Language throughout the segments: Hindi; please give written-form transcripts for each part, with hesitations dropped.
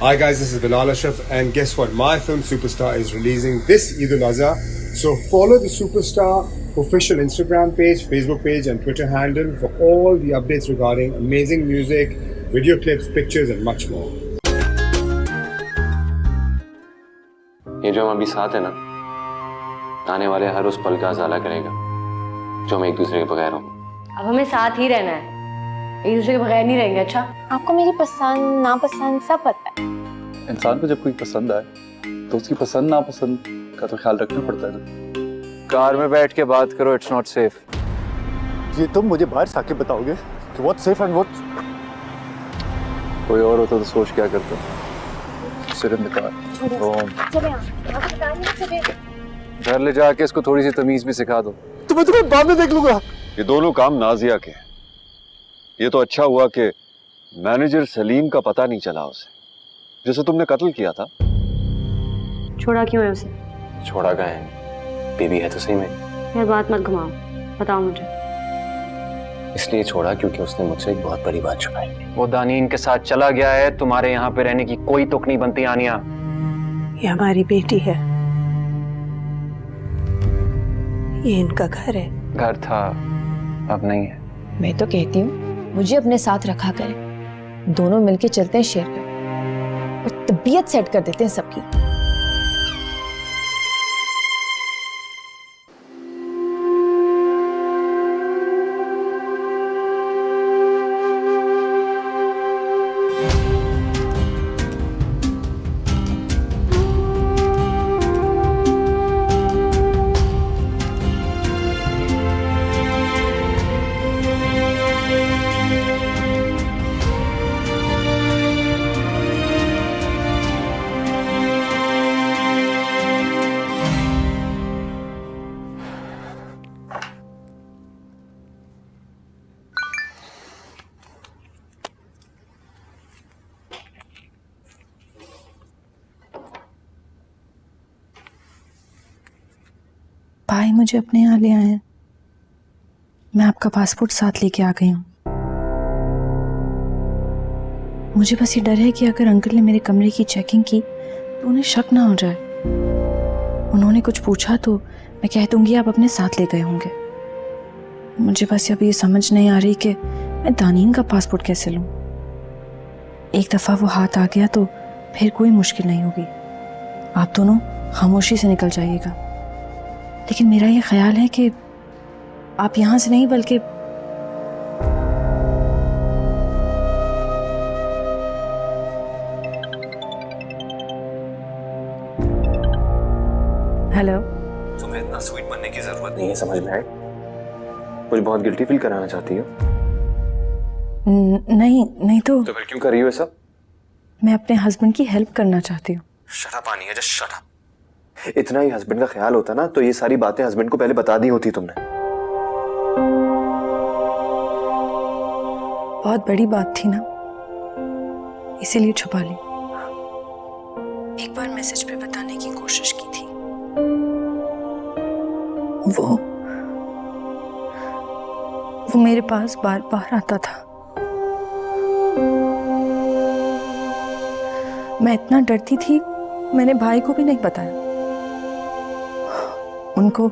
Hi guys, this is Bilal Ashraf and guess what? My film Superstar is releasing this Eid al-Azha. So follow the Superstar official Instagram page, Facebook page and Twitter handle for all the updates regarding amazing music, video clips, pictures and much more. ये जो हम अभी साथ है ना, आने वाले हर उस पल का उजाला करेगा जो हम एक दूसरे के बगैर होंगे। अब हमें साथ ही रहना है, एक दूसरे के बगैर नहीं रहेंगे। अच्छा, आपको मेरी पसंद नापसंद सब पता है। इंसान को जब कोई पसंद आए तो उसकी पसंद नापसंद का तो ख्याल रखना पड़ता है ना। कार में बैठ के बात करो, इट्स नॉट सेफ। ये तुम मुझे बाहर से आके बताओगे कि व्हाट्स सेफ एंड व्हाट्स। कोई और होता तो सोच क्या करता। सिर में कार घर ले जाके इसको थोड़ी सी तमीज भी सिखा दो। तुम्हें बाद में देख लूंगा। ये दोनों काम नाजिया के हैं। ये तो अच्छा हुआ कि मैनेजर सलीम का पता नहीं चला उसे, जिसे तुमने कत्ल किया था। छोड़ा क्यों है उसे? छोड़ा गया है, बेबी है तो सही में। यार बात मत घुमाओ, बताओ मुझे। इसलिए छोड़ा क्योंकि उसने मुझसे एक बहुत बड़ी बात छुपाई। वो दानीन के साथ चला गया है, तुम्हारे यहाँ पे रहने की कोई तुक नहीं बनती आनिया। ये हमारी बेटी है, ये इनका घर है। घर था, अब नहीं है। मैं तो कहती हूँ मुझे अपने साथ रखा करें, दोनों मिलके चलते हैं शेयर कर और तबीयत सेट कर देते हैं सबकी। भाई मुझे अपने यहाँ ले आए हैं, मैं आपका पासपोर्ट साथ लेके आ गई हूँ। मुझे बस ये डर है कि अगर अंकल ने मेरे कमरे की चेकिंग की तो उन्हें शक ना हो जाए। उन्होंने कुछ पूछा तो मैं कह दूंगी आप अपने साथ ले गए होंगे। मुझे बस अभी ये समझ नहीं आ रही कि मैं दानीन का पासपोर्ट कैसे लूँ। एक दफ़ा वो हाथ आ गया तो फिर कोई मुश्किल नहीं होगी। आप दोनों खामोशी से निकल जाइएगा, लेकिन मेरा ये ख्याल है कि आप यहाँ से नहीं बल्कि हेलो। तुम्हें इतना स्वीट बनने की जरूरत नहीं है, समझ में आए? मुझे बहुत गिल्टी फील कराना चाहती हो? नहीं तो फिर क्यों कर रही हो ये सब? मैं अपने हस्बैंड की हेल्प करना चाहती हूँ। Shut up Aaniya, just shut up. इतना ही हस्बैंड का ख्याल होता ना तो ये सारी बातें हस्बैंड को पहले बता दी होती तुमने। बहुत बड़ी बात थी ना, इसीलिए छुपा ली। एक बार मैसेज पे बताने की कोशिश की थी, वो मेरे पास बार बार आता था। मैं इतना डरती थी, मैंने भाई को भी नहीं बताया। उनको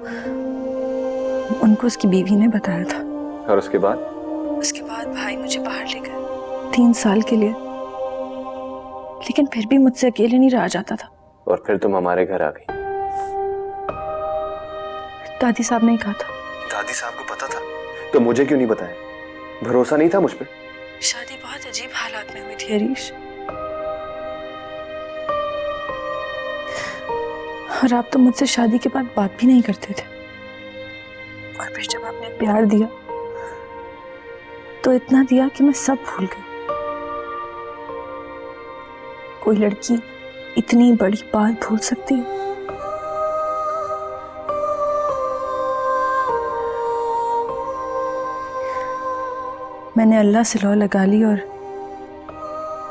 उसकी बीवी ने बताया था। और उसके बाद भाई मुझे बाहर ले गए 3 साल के लिए, लेकिन फिर भी मुझसे अकेले नहीं रहा जाता था। और फिर तुम हमारे घर आ गई। दादी साहब ने कहा था। दादी साहब को पता था तो मुझे क्यों नहीं बताया? भरोसा नहीं था मुझ पे? शादी बहुत अजीब हालात में हुई थी हरीश, और आप तो मुझसे शादी के बाद बात भी नहीं करते थे। और फिर जब आपने प्यार दिया तो इतना दिया कि मैं सब भूल गई। कोई लड़की इतनी बड़ी बात भूल सकती है? मैंने अल्लाह से लौ लगा ली और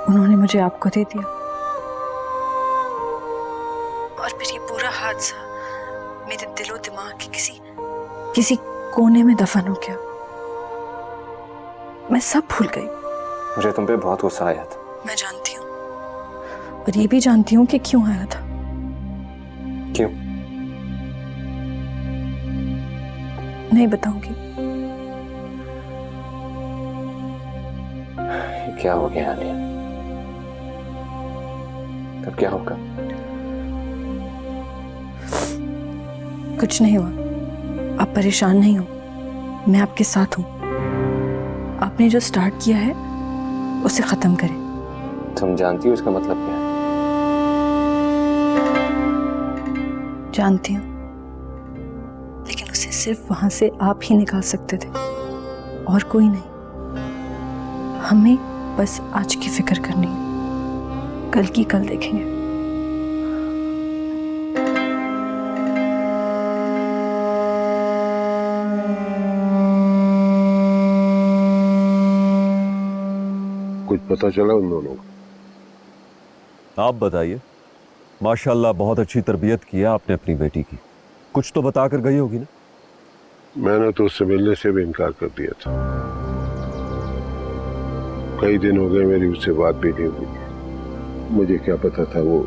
उन्होंने मुझे आपको दे दिया। और फिर ये पूरा हादसा मेरे दिलो दिमाग के किसी कोने में दफन हो गया। मैं सब भूल गई। मुझे तुम पे बहुत गुस्सा आया था। मैं जानती हूँ, पर ये भी जानती हूँ कि क्यों आया था। क्यों? नहीं बताऊंगी। क्या हो गया आलिया? तब क्या होगा? कुछ नहीं हुआ, आप परेशान नहीं हो, मैं आपके साथ हूं। आपने जो स्टार्ट किया है उसे खत्म करें। तुम जानती हो इसका मतलब क्या है? जानती हूँ, लेकिन उसे सिर्फ वहां से आप ही निकाल सकते थे और कोई नहीं। हमें बस आज की फिक्र करनी है, कल की कल देखेंगे। कुछ पता चला उन दोनों को? आप बताइए। माशाल्लाह बहुत अच्छी तरबियत की है आपने अपनी बेटी की। कुछ तो बता कर गई होगी ना? मैंने तो उससे मिलने से भी इनकार कर दिया था। कई दिन हो गए मेरी उससे बात भी नहीं हुई। मुझे क्या पता था वो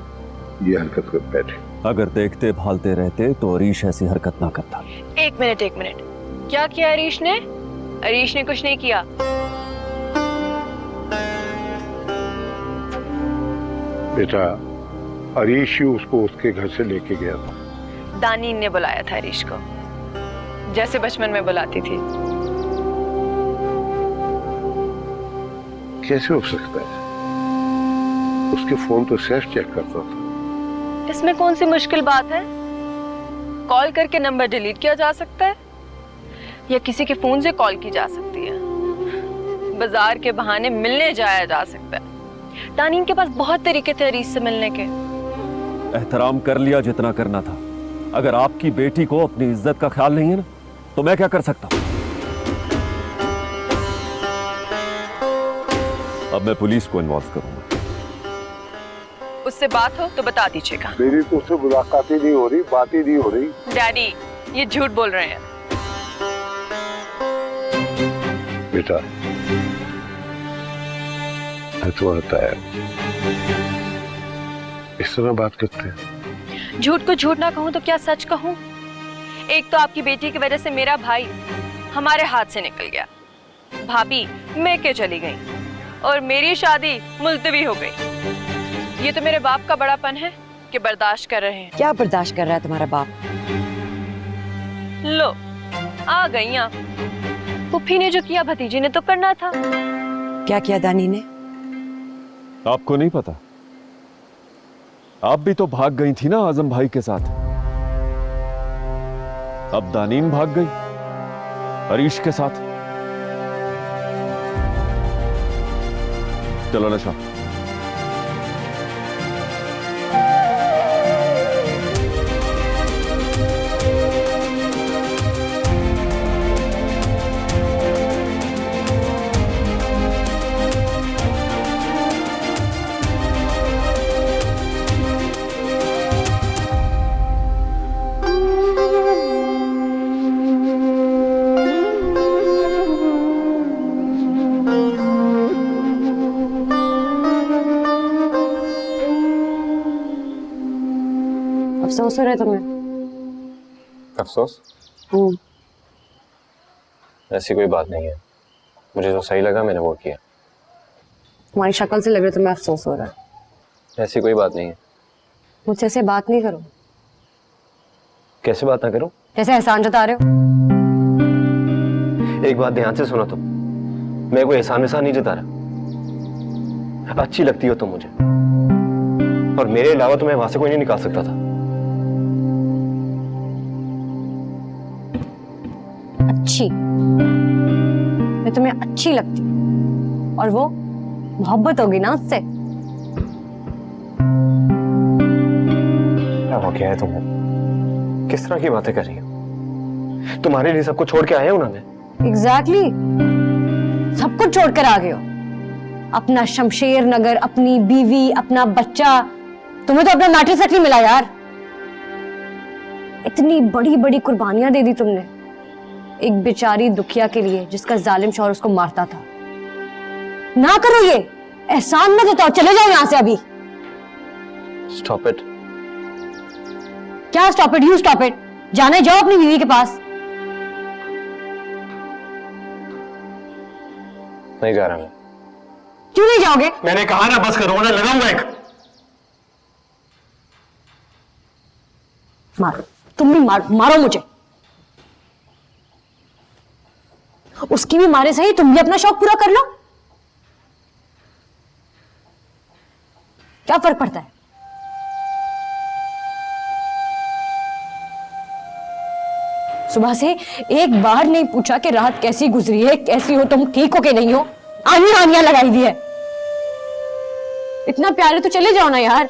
ये हरकत कर बैठे। अगर देखते भालते रहते तो अरीश ऐसी हरकत ना करता। एक मिनट, क्या किया अरीश ने? अरीश ने कुछ नहीं किया। बेटा, अरीश ही उसको उसके घर से लेके गया था। दानीन ने बुलाया था अरीश को, जैसे बचपन में बुलाती थी। कैसे हो सकता है? उसके फोन तो सैफ चेक करता था। इसमें कौन सी मुश्किल बात है? कॉल करके नंबर डिलीट किया जा सकता है या किसी के फोन से कॉल की जा सकती है। बाजार के बहाने मिलने जाया जा सकता है। दानीन के पास बहुत तरीके थे अरीश से मिलने के। एहतराम कर लिया जितना करना था। अगर आपकी बेटी को अपनी इज्जत का ख्याल नहीं है ना, तो मैं क्या कर सकता हूं? अब मैं पुलिस को इन्वॉल्व करूंगा। उससे बात हो तो बता दीजिएगा। मेरी तो उससे मुलाकात ही नहीं हो रही, बात ही नहीं हो रही। डैडी, ये झूठ बोल रहे हैं। बेटा, तो आता है इस तरह बात करते हैं। झूठ को झूठ ना कहूं तो क्या सच कहूं? एक तो आपकी बेटी की वजह से मेरा भाई हमारे हाथ से निकल गया, भाभी मैके चली गई और मेरी शादी मुलतवी हो गई। ये तो मेरे बाप का बड़ापन है कि बर्दाश्त कर रहे हैं। क्या बर्दाश्त कर रहा है तुम्हारा बाप? लो, आ गई आप। पुप्पी ने जो किया भतीजी ने तो करना था। क्या किया दानी ने? आपको नहीं पता? आप भी तो भाग गई थी ना आजम भाई के साथ। अब दानीन भाग गई अरीश के साथ। चलो नशा। अफसोस हो रहा है तुम्हें? अफसोस? ऐसी कोई बात नहीं है। मुझे जो सही लगा मैंने वो किया। तुम्हारी शक्ल से लग रहा है तुम्हें अफसोस हो रहा है। ऐसी कोई बात नहीं है। मुझसे ऐसे बात नहीं करो। कैसे बात ना करूं? जैसे एहसान जता रहे हो। एक बात ध्यान से सुनो तुम। मैं कोई एहसान वहसान नहीं जता रहा। अच्छी लगती हो तुम मुझे, और मेरे अलावा तुम्हें वहां से कोई नहीं निकाल सकता था। अच्छी? मैं तुम्हें अच्छी लगती हूँ और वो मोहब्बत होगी ना उससे। क्या हो गया है तुम्हें? किस तरह की बातें कर रही हो? तुम्हारे लिए सब कुछ छोड़ के आए हो ना मैं। एग्जैक्टली, सब कुछ छोड़कर आ गए हो। अपना शमशेर नगर, अपनी बीवी, अपना बच्चा। तुम्हें तो अपना मैट्रिक्स तक नहीं मिला यार। इतनी बड़ी बड़ी कुर्बानियां दे दी तुमने एक बेचारी दुखिया के लिए जिसका जालिम शौहर उसको मारता था। ना करो ये, एहसान मत जताओ, चले जाओ यहां से अभी। Stop it. क्या stop it? You stop it. जाने जाओ अपनी बीवी के पास। नहीं जा रहा मैं। क्यों नहीं जाओगे? मैंने कहा ना बस करो, ना लगाऊंगा एक। मारो, तुम भी मारो, मारो मुझे। उसकी भी मारे सही, तुम भी अपना शौक पूरा कर लो। क्या फर्क पड़ता है? सुबह से एक बार नहीं पूछा कि रात कैसी गुजरी है, कैसी हो तुम, ठीक हो कि नहीं हो। आनियां आनियां लगाई दी है। इतना प्यारे तो चले जाओ ना यार।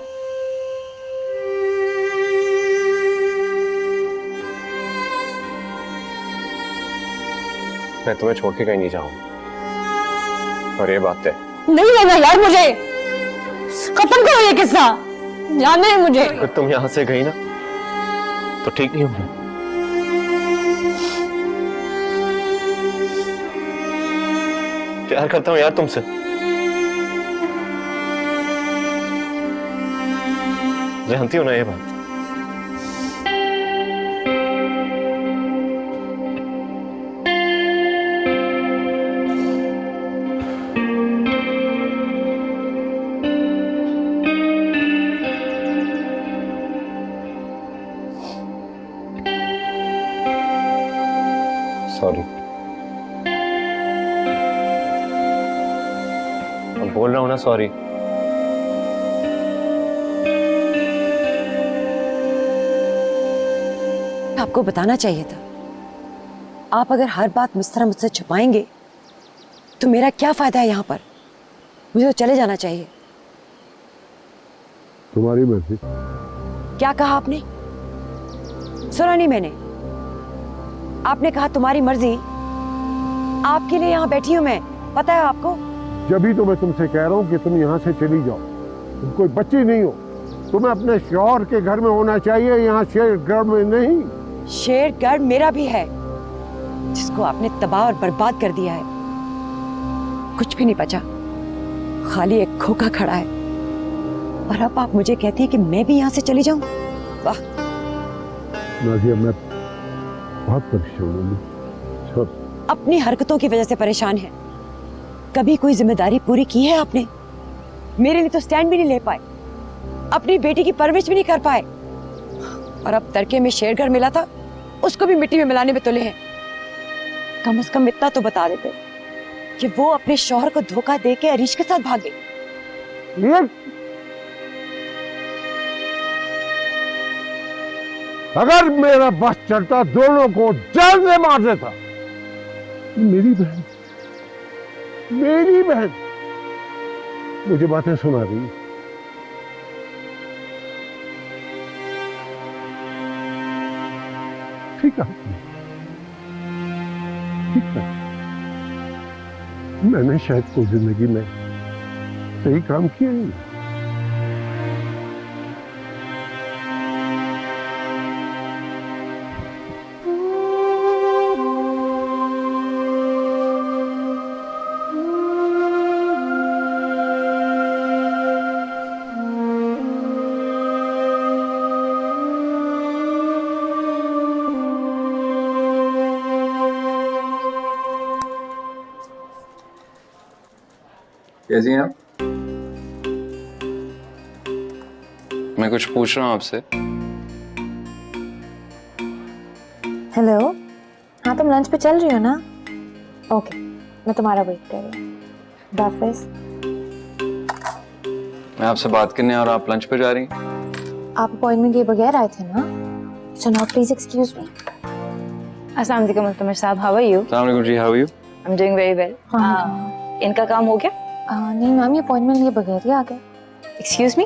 मैं तुम्हें छोड़ के कहीं नहीं जाऊंगा, और ये बात है। नहीं लेना यार मुझे, खत्म करो ये किस्सा, जाना है मुझे। अगर तुम यहां से गई ना तो ठीक नहीं होगा। प्यार करता हूं यार तुमसे। जानती हो ना ये बात। सॉरी। अब बोल रहा हूं ना सॉरी। आपको बताना चाहिए था। आप अगर हर बात मुझ तरह मुझसे छुपाएंगे तो मेरा क्या फायदा है यहाँ पर? मुझे तो चले जाना चाहिए। तुम्हारी मर्जी। क्या कहा आपने? सुना नहीं मैंने। आपने कहा तुम्हारी मर्जी। आपके लिए यहाँ बैठी हूँ मैं, पता है आपको? जब तो मैं तुमसे कह रहा हूँ कि तुम यहाँ से चली जाओ। तुम कोई बच्ची नहीं हो, तुम्हें अपने शौहर के घर में होना चाहिए, यहाँ शेरगढ़ में नहीं। शेरगढ़ मेरा भी है, जिसको आपने तबाह और बर्बाद कर दिया है। कुछ भी नहीं बचा, खाली एक खोखा खड़ा है। और अब आप मुझे कहती हैं कि मैं भी यहाँ से चली जाऊं? वाह। नाज़िया, मैं बहुत परेशान हूँ। अपनी हरकतों की वजह से परेशान है। कभी कोई जिम्मेदारी पूरी की है आपने? मेरे लिए तो स्टैंड भी नहीं ले पाए, अपनी बेटी की परवरिश भी नहीं कर पाए, और अब तड़के में शेरगढ़ मिला था, उसको भी मिट्टी में मिलाने में तुले हैं। कम से कम इतना तो बता देते कि वो अपने शौहर को धोखा दे के अरीश के साथ भाग गई। अगर मेरा बस चलता दोनों को जान से मार देता। मेरी बहन, मेरी बहन मुझे बातें सुना रही। ठीक है, ठीक है, मैंने शायद कोई जिंदगी में सही काम किया नहीं। कैसी हैं आप? मैं कुछ पूछ रहा हूँ आपसे। हेलो, हाँ तुम लंच पे चल रही हो ना? ओके, मैं तुम्हारा वेट कर रही हूँ। हाफिज़। मैं आपसे बात करने और आप लंच पे जा रही हैं? आप अपॉइंटमेंट के बगैर आए थे ना? So now please excuse me. अस्सलाम वालेकुम मुस्तमर साहब, हाउ आर यू? अस्सलाम वालेकुम जी, how are you? I am doing very well. इनका काम हो गया? नहीं मैम, ये अपॉइंटमेंट लिए बगैर ही आ गए। Excuse me?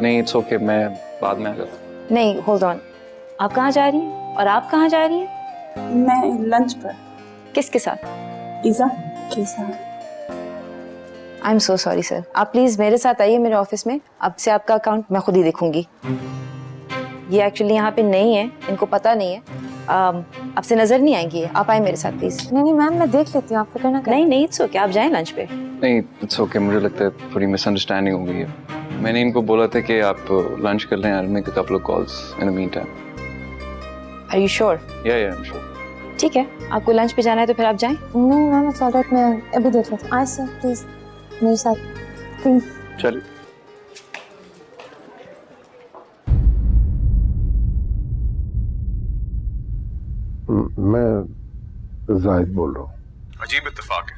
नहीं, इट्स ओके, मैं बाद में आ जाता। नहीं, होल्ड ऑन। आप कहाँ जा रही हैं और आप कहाँ जा रही हैं? मैं लंच पर। किसके साथ? ईज़ा के साथ। I am so sorry sir, आप प्लीज मेरे साथ आइए मेरे ऑफिस में। अब से आपका अकाउंट मैं खुद ही देखूंगी। ये एक्चुअली यहाँ पे नहीं है, इनको पता नहीं है। आपसे नजर नहीं आएंगी, आप आए मेरे साथ प्लीज। नहीं मैम, मैं देख लेती हूँ, आप फिक्र ना करें। नहीं इट्स ओके, आप जाएं लंच पे। नहीं, इट्स ओके, मुझे लगता है थोड़ी मिसअंडरस्टैंडिंग हो गई है। मैंने इनको बोला था कि आप लंच कर लें, I'll make a couple of calls in the meantime. Are you sure? Yeah, I'm sure. ठीक है, आपको लंच पे जाना है तो फिर आप जाएं। नहीं मैम, इट्स ऑलराइट, मैं अभी देख लेती हूँ। आए सर प्लीज मेरे साथ प्लीज। चलिए। मैं जाहिद बोल रहा हूँ। अजीब इत्तेफाक है,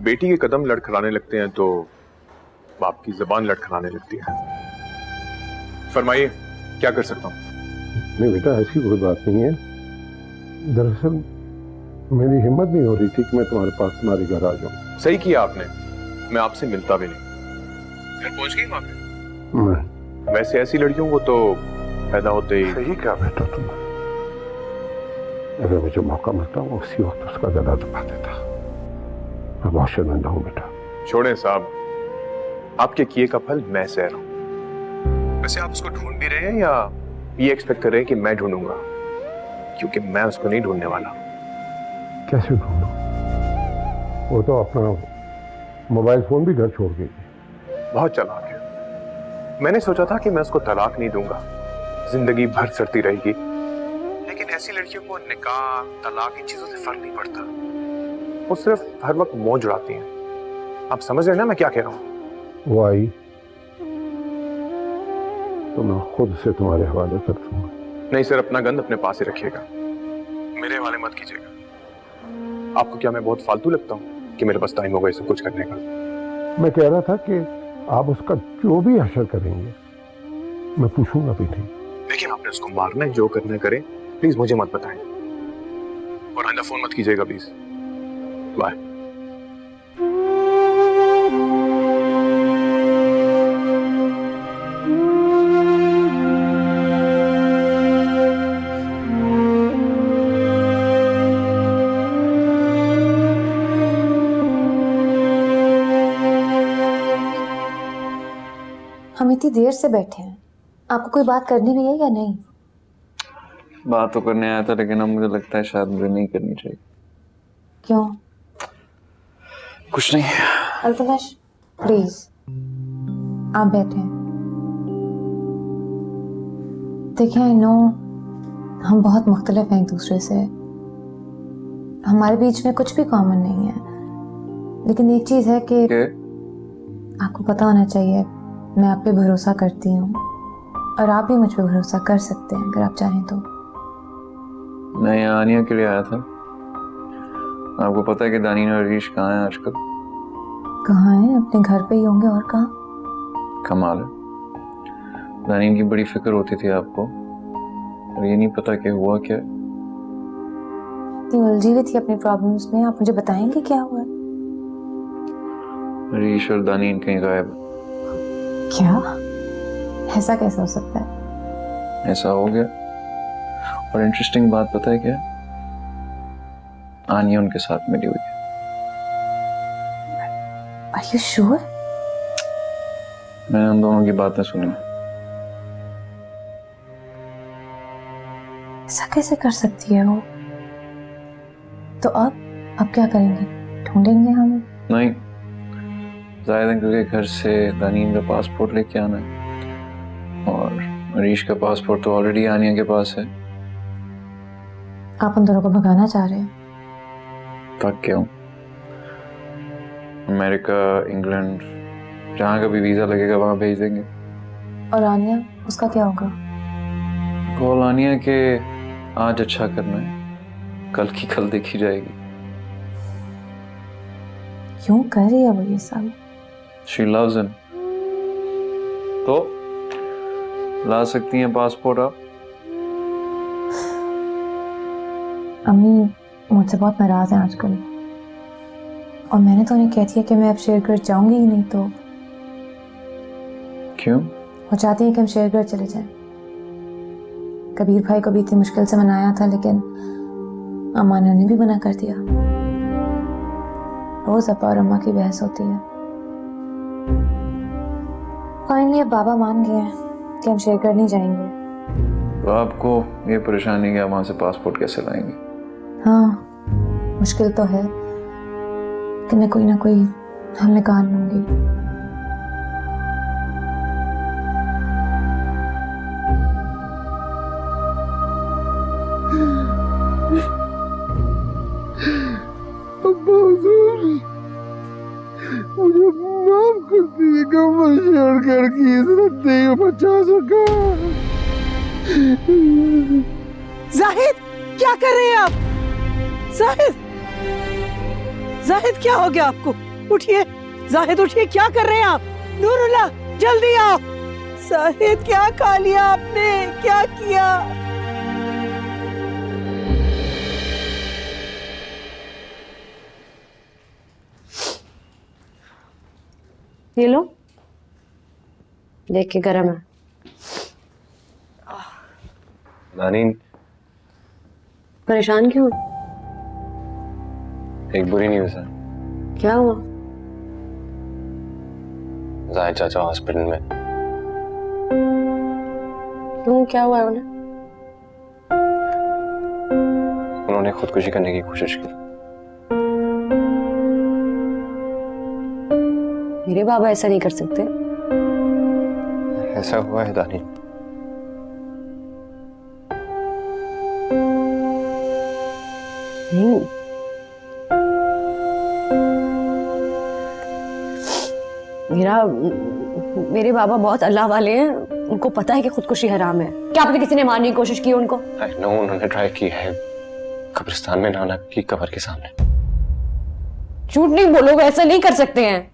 बेटी के कदम लड़खड़ाने लगते हैं तो बाप की जबान लड़खड़ाने लगती है। फरमाइए, क्या कर सकता हूँ? नहीं बेटा, ऐसी कोई बात नहीं है। दरअसल मेरी हिम्मत नहीं हो रही थी कि मैं तुम्हारे पास तुम्हारे घर आ जाऊँ। सही किया आपने, मैं आपसे मिलता भी नहीं। घर पहुंच गई वहां पे? वैसे ऐसी लड़कियों को तो पैदा होते ही। सही क्या बेटा तुम, अगर मुझे मौका मिलता वो उसी वक्त उसका गला दबा देता। मैं बहुत शर्मिंदा हूँ बेटा। छोड़ें साहब, आपके किए का फल मैं सह रहा हूँ। वैसे आप उसको ढूंढ भी रहे हैं या ये एक्सपेक्ट कर रहे हैं कि मैं ढूंढूंगा? क्योंकि मैं उसको नहीं ढूंढने वाला। कैसे ढूंढूं? वो तो अपना मोबाइल फोन भी घर छोड़ गई। बहुत चालाक है। मैंने सोचा था कि मैं उसको तलाक नहीं दूंगा, जिंदगी भर सड़ती रहेगी। लेकिन ऐसी लड़कियों को निकाह, तलाक, इन चीजों से फर्क नहीं पड़ता। वो सिर्फ हर वक्त मौज उड़ाती हैं। आप समझ रहे हैं ना मैं क्या कह रहा हूँ? वो आई तो मैं खुद से तुम्हारे हवाले कर दूंगा। नहीं सर, अपना गंद अपने पास ही रखिएगा, मेरे हवाले मत कीजिएगा। आपको क्या मैं बहुत फालतू लगता हूँ कि मेरे पास टाइम होगा ये सब कुछ करने का? मैं कह रहा था कि आप उसका जो भी हशर करेंगे मैं पूछूंगा भी नहीं। देखिए, आपने उसको मारना है, जो करना है करें, प्लीज मुझे मत बताएं। और आइंदा फोन मत कीजिएगा प्लीज। बाय। हम इतनी देर से बैठे हैं, आपको कोई बात करनी भी है या नहीं? बात तो करने आया था, लेकिन अब मुझे लगता है शायद मुझे नहीं करनी चाहिए। क्यों? कुछ नहीं। अल्तमश प्लीज आप बैठे। देखिए, आई नो हम बहुत मुख्तलिफ हैं एक दूसरे से, हमारे बीच में कुछ भी कॉमन नहीं है, लेकिन एक चीज है कि आपको पता होना चाहिए मैं आप पे भरोसा करती हूँ और आप भी मुझ पे भरोसा कर सकते हैं अगर आप चाहें तो। मैं यहाँ आनिया के लिए आया था। आपको पता है कि दानीन और हरीश कहाँ हैं आजकल? कहाँ हैं? अपने घर पे ही होंगे, और कहाँ? कमाल है, दानीन की बड़ी फिक्र होती थी आपको, और ये नहीं पता कि हुआ क्या। इतनी उलझी हुई थी अपने प्रॉब्लम्स में, आप मुझे बताएंगे क्या हुआ? हरीश और दानीन कहीं गायब। क्या? ऐसा कैसे हो सकता है? ऐसा हो गया, और इंटरेस्टिंग बात पता है क्या? आनिया उनके साथ मिली हुई है। Are you sure? मैंने उन दोनों की बातें सुनी। ऐसा कैसे कर सकती है वो? तो अब क्या करेंगे? ढूंढेंगे हम? नहीं, जाहिद अंकल के घर से दानीन का पासपोर्ट लेके आना है, और हरीश का पासपोर्ट तो ऑलरेडी आनिया के पास है। आप उन दोनों को भगाना चाह रहे हैं? तक क्यों? अमेरिका, इंग्लैंड, जहाँ का भी वीजा लगेगा वहां भेज देंगे। और आनिया, उसका क्या होगा? कॉल आनिया के आज अच्छा करना है, कल की कल देखी जाएगी। क्यों कर रही है वो ये सब? She loves him। तो ला सकती हैं पासपोर्ट आप? अम्मी मुझसे बहुत नाराज हैं आजकल, और मैंने तो उन्हें कह दिया कि मैं अब शेरगढ़ जाऊंगी ही नहीं। तो क्यों? वो चाहती हैं कि हम शेरगढ़ चले जाएं। कबीर भाई को भी इतनी मुश्किल से मनाया था, लेकिन अमाना ने भी मना कर दिया। रोज अपा और अम्मा की बहस होती है। फाइनली अब बाबा मान गए हैं कि हम शेरगढ़ नहीं जाएंगे। तो आपको ये परेशानी है वहां से पासपोर्ट कैसे लाएंगे? हाँ, मुश्किल तो है, कि मैं कोई ना कोई हल निकाल लूंगी। नहीं बचा सका। जाहिद, क्या कर रहे हैं आप? जाहिद, जाहिद क्या हो गया आपको? उठिए जाहिद, उठिए, क्या कर रहे हैं आप? नूरुल्लाह, जल्दी आओ। जाहिद, क्या खा लिया आपने? क्या किया? ये लो, देख के गरम है। नानी, परेशान क्यों? एक बुरी न्यूज़ है। क्या हुआ? जाहिद चाचा हॉस्पिटल में। क्यों, क्या हुआ है उन्हें? उन्होंने खुदकुशी करने की कोशिश की। मेरे बाबा ऐसा नहीं कर सकते। ऐसा हुआ है दानी। नहीं, मेरे बाबा बहुत अल्लाह वाले हैं, उनको पता है कि खुदकुशी हराम है। क्या आपने किसी ने मारने की कोशिश की उनको? I know, उन्होंने ट्राई की है, कब्रिस्तान में नाना की कब्र के सामने। झूठ नहीं बोलोगे, ऐसा नहीं कर सकते हैं।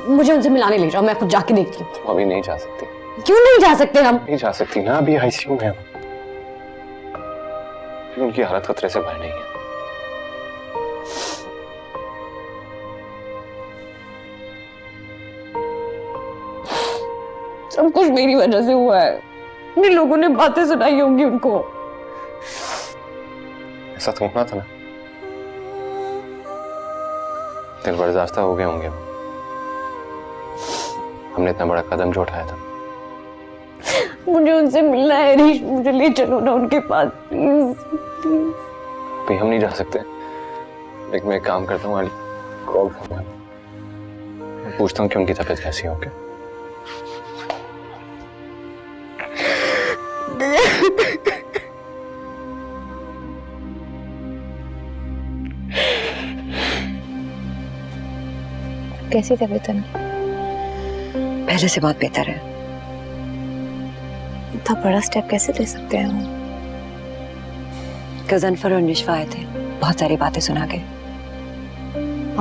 मुझे उनसे मिलाने ले जाओ, मैं खुद जाके देखती हूँ। तुम अभी नहीं जा सकती। क्यों नहीं जा सकते हम? नहीं जा सकती ना, अभी आईसीयू में है। उनकी हालत खतरे से बाहर नहीं है। सब कुछ मेरी वजह से हुआ है। इन लोगों ने बातें सुनाई होंगी उनको। ऐसा तो होना था ना, दिल बर्दाश्त हो गए होंगे। हमने इतना बड़ा कदम जो उठाया था। मुझे उनसे मिलना है रीश, मुझे ले चलो ना उनके पास प्लीज। अभी हम नहीं जा सकते, लेकिन मैं एक काम करता हूँ, कॉल पूछता हूँ कि उनकी तबीयत कैसी हो। क्या कैसी तबीयत है? पहले से बहुत बेहतर है। इतना बड़ा स्टेप कैसे ले सकते हैं हम? गजनफर और निशवा आए थे, बहुत सारी बातें सुना के।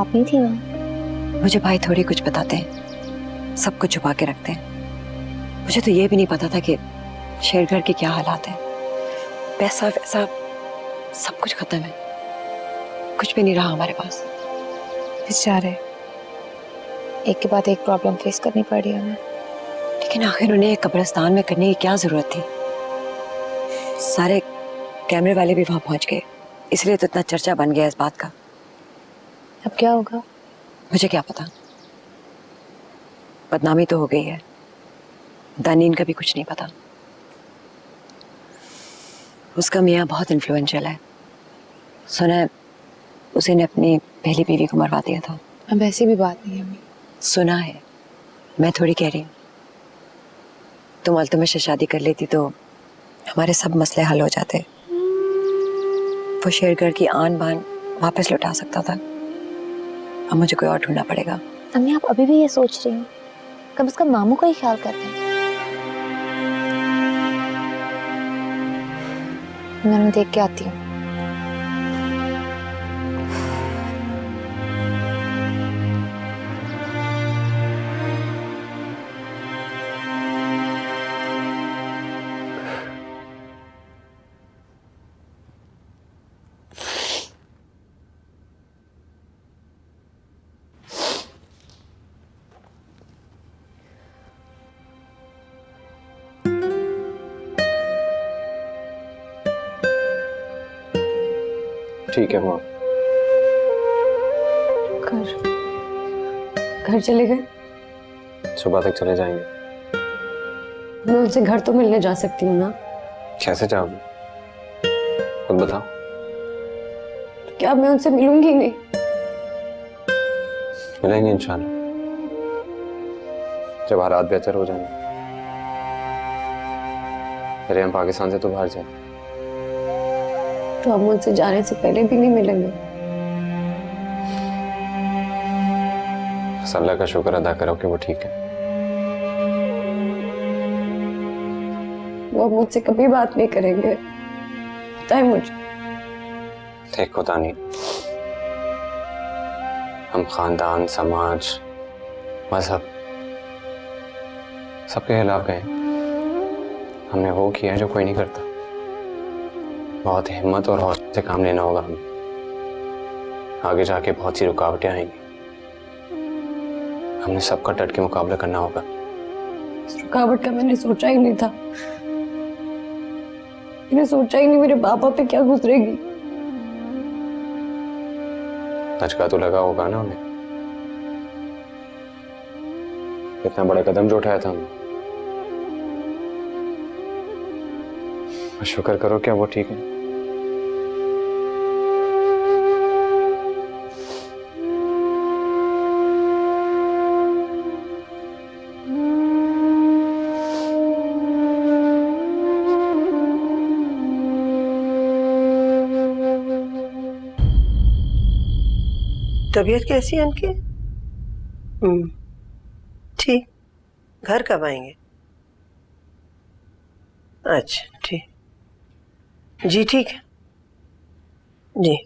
आप नहीं थी वहाँ? मुझे भाई थोड़ी कुछ बताते हैं, सब कुछ छुपा के रखते हैं। मुझे तो ये भी नहीं पता था कि शेरगढ़ के क्या हालात है। पैसा वैसा सब कुछ खत्म है, कुछ भी नहीं रहा हमारे पास। बेचारे, एक के बाद एक प्रॉब्लम फेस करनी पड़ी हमें। लेकिन आखिर उन्हें एक कब्रिस्तान में करने की क्या जरूरत थी? सारे कैमरे वाले भी वहां पहुंच गए, इसलिए तो इतना चर्चा बन गया इस बात का। अब क्या होगा? मुझे क्या पता, बदनामी तो हो गई है, दानीन का भी कुछ नहीं पता। उसका मियाँ बहुत इन्फ्लुएंशियल है, सुना है उसी ने अपनी पहली बीवी को मरवा दिया था। अब ऐसी भी बात नहीं है अम्मी। सुना है, मैं थोड़ी कह रही हूँ। तुम अल्तुमिश से शादी कर लेती तो हमारे सब मसले हल हो जाते। वो शेरगढ़ की आन बान वापस लौटा सकता था। अब मुझे कोई और ढूंढना पड़ेगा। अम्मी, आप अभी भी ये सोच रही हैं? कम से कम मामू का ही ख्याल कर रहे हैं। मैं उन्हें देख के आती हूँ। ठीक है माँ। घर चले गए? सुबह तक चले जाएंगे। मैं उनसे घर तो मिलने जा सकती हूँ ना? कैसे जाओगे, खुद बताओ। क्या मैं उनसे मिलूंगी नहीं? मिलेंगे इंशाल्लाह, जब हालात बेहतर हो जाएंगे। फिर हम पाकिस्तान से तो बाहर जाए। तो हम उनसे जाने से पहले भी नहीं मिलेंगे? बस अल्लाह का शुक्र अदा करो कि वो ठीक है। वो मुझसे कभी बात नहीं करेंगे, पता है मुझे। देखो तानी, हम खानदान, समाज, मजहब सबके खिलाफ गए। हमने वो किया है जो कोई नहीं करता। बहुत हिम्मत और हौसले से काम लेना होगा हमें। आगे जाके बहुत सी रुकावटें आएंगी, हमने सबका डट के मुकाबला करना होगा। इस रुकावट का मैंने सोचा ही नहीं था। मैंने सोचा ही नहीं मेरे पापा पे क्या गुजरेगी। धचका तो लगा होगा ना उन्हें। कितना बड़ा कदम जो उठाया था हमने। शुक्र करो क्या वो ठीक है। तबीयत कैसी है उनकी? ठीक। घर कब आएंगे? अच्छा ठीक। जी ठीक है जी।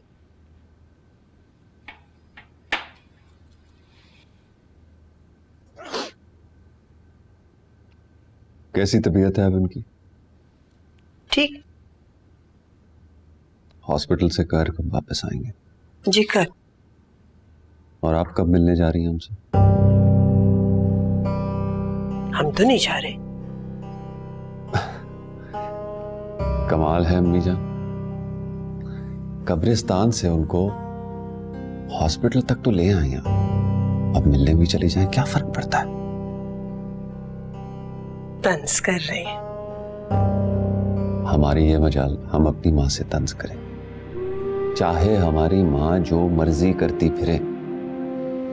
कैसी तबीयत है अब उनकी? ठीक। हॉस्पिटल से कब वापस आएंगे? जी कल। और आप कब मिलने जा रही हैं हमसे? हम तो नहीं जा रहे। कमाल है अम्मी जान, कब्रिस्तान से उनको हॉस्पिटल तक तो ले आई हैं, अब मिलने भी चली जाएं, क्या फर्क पड़ता है? तंज कर रहे हैं। हमारी ये मजाल हम अपनी माँ से तंज करें, चाहे हमारी माँ जो मर्जी करती फिरे,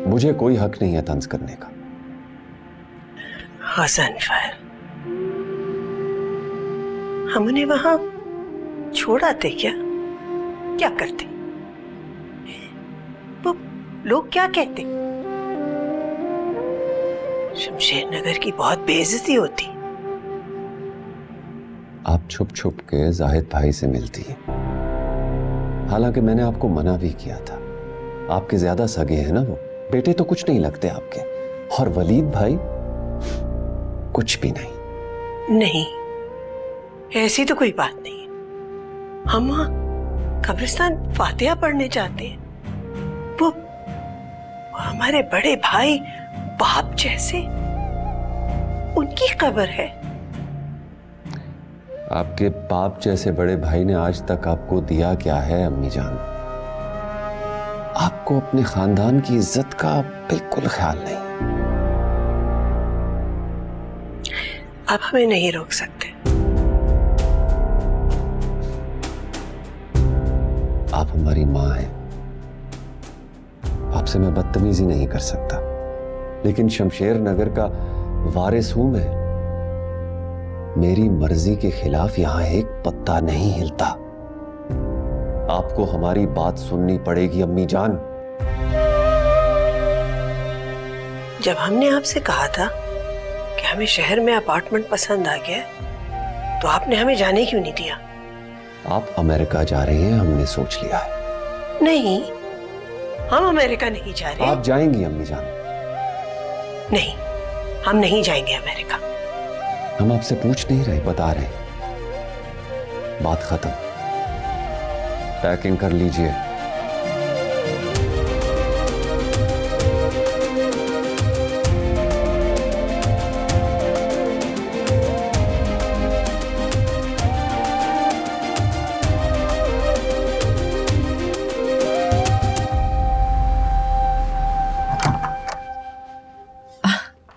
मुझे कोई हक नहीं है तंज करने का। हसन फायर, हम उन्हें वहां छोड़ आते क्या करते? वो लोग क्या कहते? शमशेर नगर की बहुत बेइज्जती होती। आप छुप छुप के जाहिद भाई से मिलती हैं, हालांकि मैंने आपको मना भी किया था। आपके ज्यादा सगे हैं ना वो, बेटे तो कुछ नहीं लगते आपके। और वलीद भाई कुछ भी नहीं। नहीं, ऐसी तो कोई बात नहीं है। हम वहां कब्रिस्तान फातिहा पढ़ने जाते हैं। वो हमारे बड़े भाई बाप जैसे, उनकी कब्र है। आपके बाप जैसे बड़े भाई ने आज तक आपको दिया क्या है अम्मी जान? आपको अपने खानदान की इज्जत का बिल्कुल ख्याल नहीं। आप हमें नहीं रोक सकते। आप हमारी माँ हैं, आपसे मैं बदतमीजी नहीं कर सकता, लेकिन शमशेर नगर का वारिस हूं मैं। मेरी मर्जी के खिलाफ यहां एक पत्ता नहीं हिलता। आपको हमारी बात सुननी पड़ेगी अम्मी जान। जब हमने आपसे कहा था कि हमें शहर में अपार्टमेंट पसंद आ गया, तो आपने हमें जाने क्यों नहीं दिया? आप अमेरिका जा रहे हैं हमने सोच लिया है। नहीं, हम अमेरिका नहीं जा रहे। आप जाएंगी अम्मी जान? नहीं, हम नहीं जाएंगे अमेरिका। हम आपसे पूछ नहीं रहे, बता रहे। बात खत्म, पैकिंग कर लीजिए।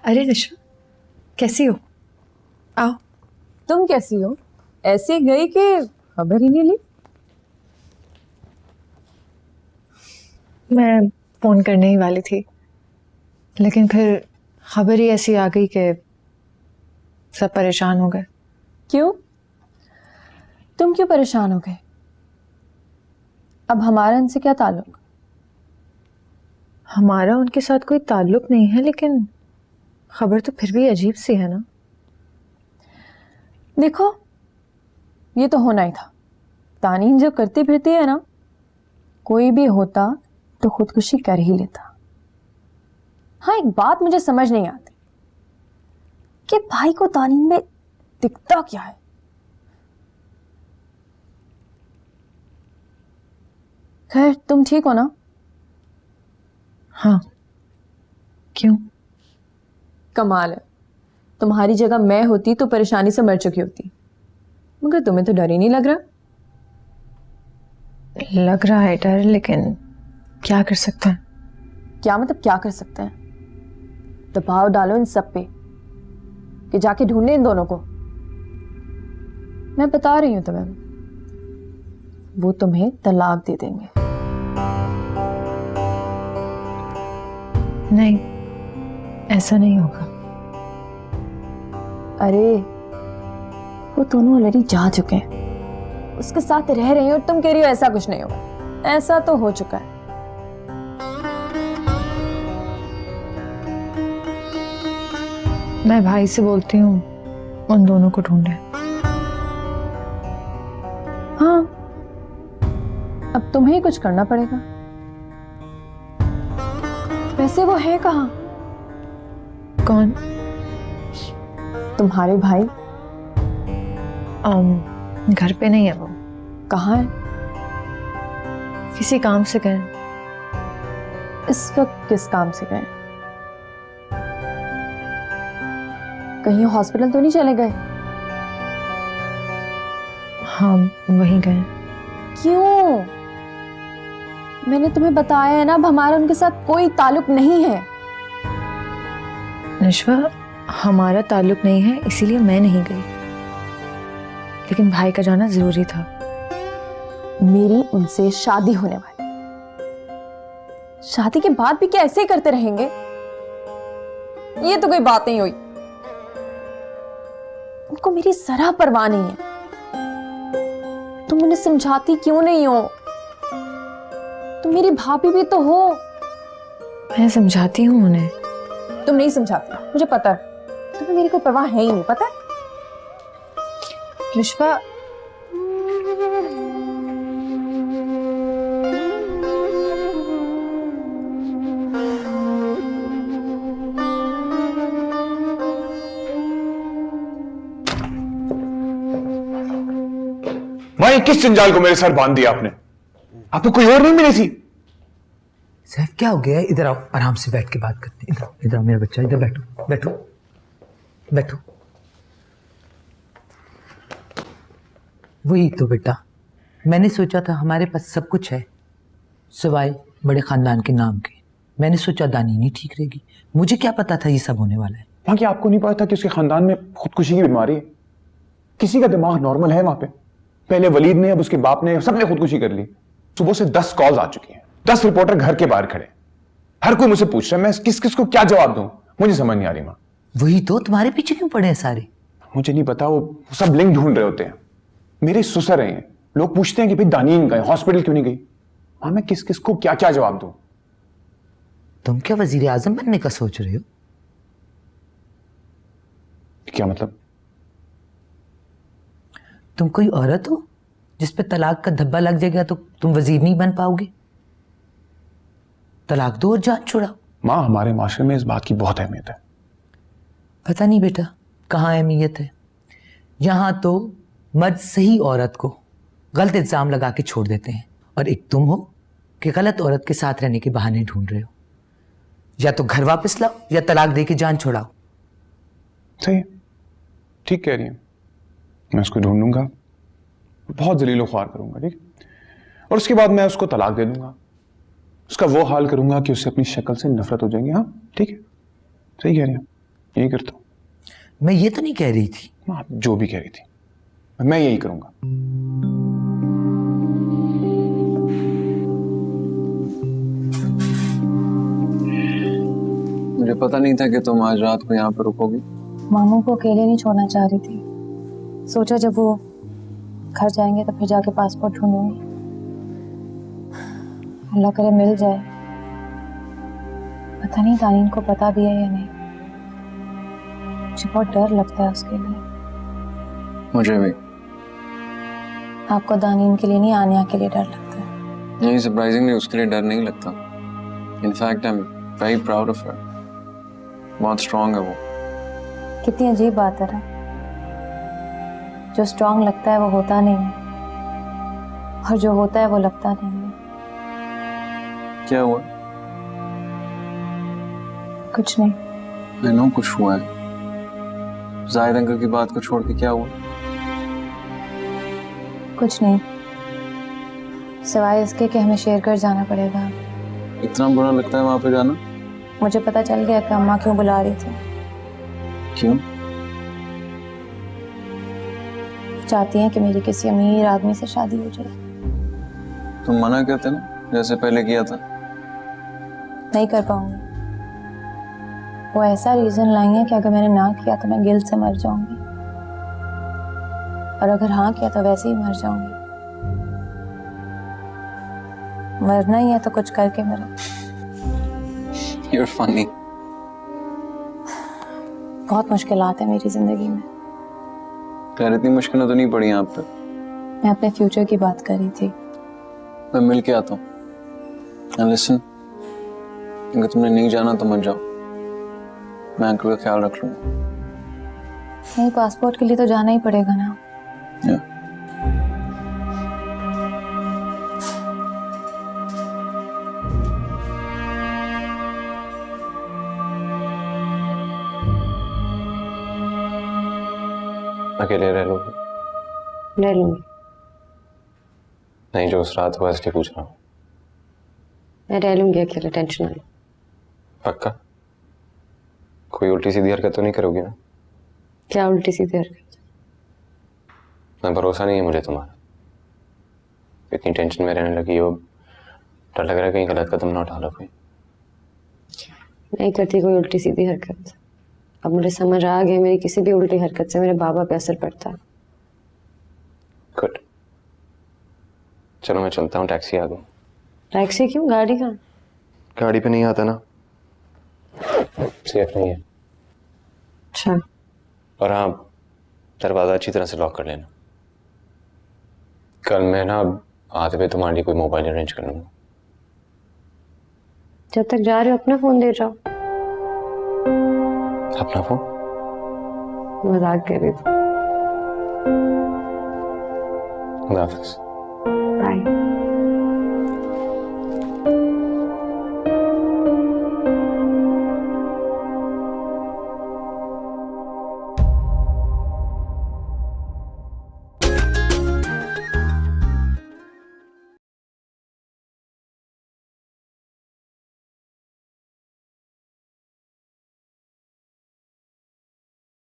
अरे निशा, कैसी हो? आओ। तुम कैसी हो? ऐसे गई कि खबर ही नहीं ली। मैं फोन करने ही वाली थी, लेकिन फिर खबर ही ऐसी आ गई कि सब परेशान हो गए। क्यों? तुम क्यों परेशान हो गए? अब हमारा इनसे क्या ताल्लुक? हमारा उनके साथ कोई ताल्लुक नहीं है, लेकिन खबर तो फिर भी अजीब सी है ना। देखो, ये तो होना ही था। तानीन जो करती फिरती है ना, कोई भी होता तो खुदकुशी कर ही लेता। हाँ, एक बात मुझे समझ नहीं आती कि भाई को तानीन में दिखता क्या है। खैर, तुम ठीक हो ना? हाँ। क्यों? कमाल है, तुम्हारी जगह मैं होती तो परेशानी से मर चुकी होती, मगर तुम्हें तो डर ही नहीं लग रहा। लग रहा है डर, लेकिन क्या कर सकते हैं? क्या मतलब क्या कर सकते हैं? दबाव डालो इन सब पे कि जाके ढूंढे इन दोनों को। मैं बता रही हूं तुम्हें, वो तुम्हें तलाक दे देंगे। नहीं, ऐसा नहीं होगा। अरे, वो दोनों ऑलरेडी जा चुके हैं, उसके साथ रह रही हो और तुम कह रही हो ऐसा कुछ नहीं होगा। ऐसा तो हो चुका है। मैं भाई से बोलती हूँ उन दोनों को ढूंढे। हाँ, अब तुम्हें ही कुछ करना पड़ेगा। वैसे वो है कहाँ? कौन? तुम्हारे भाई। घर पे नहीं है वो। कहाँ है? किसी काम से गए। इस वक्त किस काम से गए? कहीं हॉस्पिटल तो नहीं चले गए? हाँ, वहीं गए। क्यों? मैंने तुम्हें बताया है ना, अब हमारा उनके साथ कोई ताल्लुक नहीं है। निश्वा, हमारा ताल्लुक नहीं है, इसीलिए मैं नहीं गई, लेकिन भाई का जाना जरूरी था। मेरी उनसे शादी होने वाली, शादी के बाद भी क्या ऐसे ही करते रहेंगे? ये तो कोई बात नहीं हुई। उनको मेरी जरा परवाह नहीं है। तुम उन्हें समझाती क्यों नहीं हो? तुम मेरी भाभी भी तो हो। मैं समझाती हूँ उन्हें। तुम नहीं समझाती, मुझे पता है। तुम्हें मेरी कोई परवाह है ही नहीं, पता है? निश्वा, भाई, किस जंजाल को मेरे सर बांध दिया आपने? आपको कोई और नहीं मिली थी? सैफ, क्या हो गया? इधर आओ, आराम से बैठ के बात करते हैं। इधर आओ, इधर आओ मेरा बच्चा, इधर बैठो बैठो बैठो। वही तो बेटा, मैंने सोचा था हमारे पास सब कुछ है सिवाय बड़े खानदान के नाम के। मैंने सोचा दानीनी ठीक रहेगी। मुझे क्या पता था ये सब होने वाला है। वहां की आपको नहीं पता था कि उसके खानदान में खुदकुशी की बीमारी है? किसी का दिमाग नॉर्मल है वहां पे? पहले वलीद ने, अब उसके बाप ने, सबने खुदकुशी कर ली। सुबह से 10 कॉल्स आ चुकी हैं, 10 रिपोर्टर घर के बाहर खड़े। हर कोई मुझसे पूछ रहा है, मैं किस किस को क्या जवाब दूं? मुझे समझ नहीं आ रही माँ। वही तो, तुम्हारे पीछे क्यों पड़े हैं सारे? मुझे नहीं पता, वो सब लिंक ढूंढ रहे होते हैं। मेरे ससुर हैं, लोग पूछते हैं कि भाई दानीन गए, हॉस्पिटल क्यों नहीं गई? हाँ, मैं किस किस को क्या क्या जवाब दूं? तुम क्या वजीर आजम बनने का सोच रहे हो? क्या मतलब? तुम कोई औरत हो जिस पे तलाक का धब्बा लग जाएगा तो तुम वजीर नहीं बन पाओगे? तलाक दो और जान छुड़ाओ। माँ, हमारे माशरे में इस बात की बहुत अहमियत है। पता नहीं बेटा, कहाँ अहमियत है। यहां तो मर्द सही औरत को गलत इल्जाम लगा के छोड़ देते हैं, और एक तुम हो कि गलत औरत के साथ रहने के बहाने ढूंढ रहे हो। या तो घर वापस लाओ या तलाक दे के जान छुड़ाओ। सही है, ठीक कह रही है। मैं उसको ढूंढूंगा, बहुत जलीलो ख्वार करूंगा, ठीक है? और उसके बाद मैं उसको तलाक दे दूंगा। उसका वो हाल करूंगा कि उससे अपनी शक्ल से नफरत हो जाएगी। हाँ, ठीक है, सही कह रही है, यही करता हूँ। मैं ये तो नहीं कह रही थी। आप जो भी कह रही थी, मैं यही करूंगा। मुझे पता नहीं था कि तुम आज रात को यहाँ पर रुकोगी। मामू को अकेले नहीं छोड़ना चाह रही थी। सोचा जब वो घर जाएंगे तो फिर जाके पासपोर्ट ढूंढूंगी। अल्लाह करे मिल जाए। पता नहीं तानीन को पता भी है या नहीं। मुझे बहुत डर लगता है उसके लिए। मुझे भी। आपको दानीन के लिए नहीं, आनिया के लिए डर लगता है। नहीं, सरप्राइजिंगली उसके लिए डर नहीं लगता। In fact I am very proud of her. बहुत स्ट्रांग है वो। कितनी अजीब बात है ना, जो स्ट्रांग लगता है वो होता नहीं है, और जो होता है वो लगता नहीं है। क्या हुआ? कुछ नहीं। आई नो कुछ हुआ है। जाहिद अंकल की बात को छोड़ के क्या हुआ? कुछ नहीं, सिवाय इसके कि हमें शेरगढ़ जाना पड़ेगा। इतना बुरा लगता है वहां पे जाना? मुझे पता चल गया कि अम्मा क्यों बुला रही थी। क्यों? चाहती हैं कि मेरी किसी अमीर आदमी से शादी हो जाए। तुम मना करते ना, जैसे पहले किया था। नहीं कर पाऊंगी। वो ऐसा रीजन लाई है कि अगर मैंने ना किया तो मैं गिल्ट से मर जाऊंगी, और अगर हाँ किया तो वैसे ही मर जाऊंगी। मरना ही है तो कुछ करके मरो। You're funny. बहुत मुश्किलात है मेरी जिंदगी में। यार इतनी मुश्किलें तो नहीं पड़ी आप पे। मैं अपने फ्यूचर की बात कर रही थी। मैं मिल के आता हूँ। And listen, अगर तुमने नहीं जाना तो मत जाओ। मैं अंकल का ख्याल रख लूंगा। नहीं, पासपोर्ट के लिए तो जाना ही पड़ेगा ना। Yeah. अकेले रह लूंगी? रह लूंगी। नहीं, जो उस रात हुआ इसलिए पूछ रहा हूँ। मैं रह लूंगी अकेले, टेंशन ना लो। पक्का? कोई उल्टी सीधी हरकत तो नहीं करोगी ना? क्या उल्टी सीधी हरकत? मैं भरोसा नहीं है मुझे तुम्हारा। इतनी टेंशन में रहने लगी हो, डर लग रहा है कहीं गलत कदम ना उठा लो कोई। नहीं करती कोई उल्टी सीधी हरकत। अब मुझे समझ आ गया मेरी किसी भी उल्टी हरकत से मेरे बाबा पे असर पड़ता है। गुड। चलो मैं चलता हूँ, टैक्सी आ गई। टैक्सी क्यों? गाड़ी कहाँ? गाड़ी पे नहीं आता ना, सेफ नहीं है। अच्छा। और हाँ, दरवाजा अच्छी तरह से लॉक कर लेना। कल मैं ना आते हुए तुम्हारे लिए कोई मोबाइल अरेंज कर लूंगा। जब तक जा रहे हो अपना फोन दे जाओ। अपना फोन? मजाक कर रही थी। खुदा हाफिज। बाय।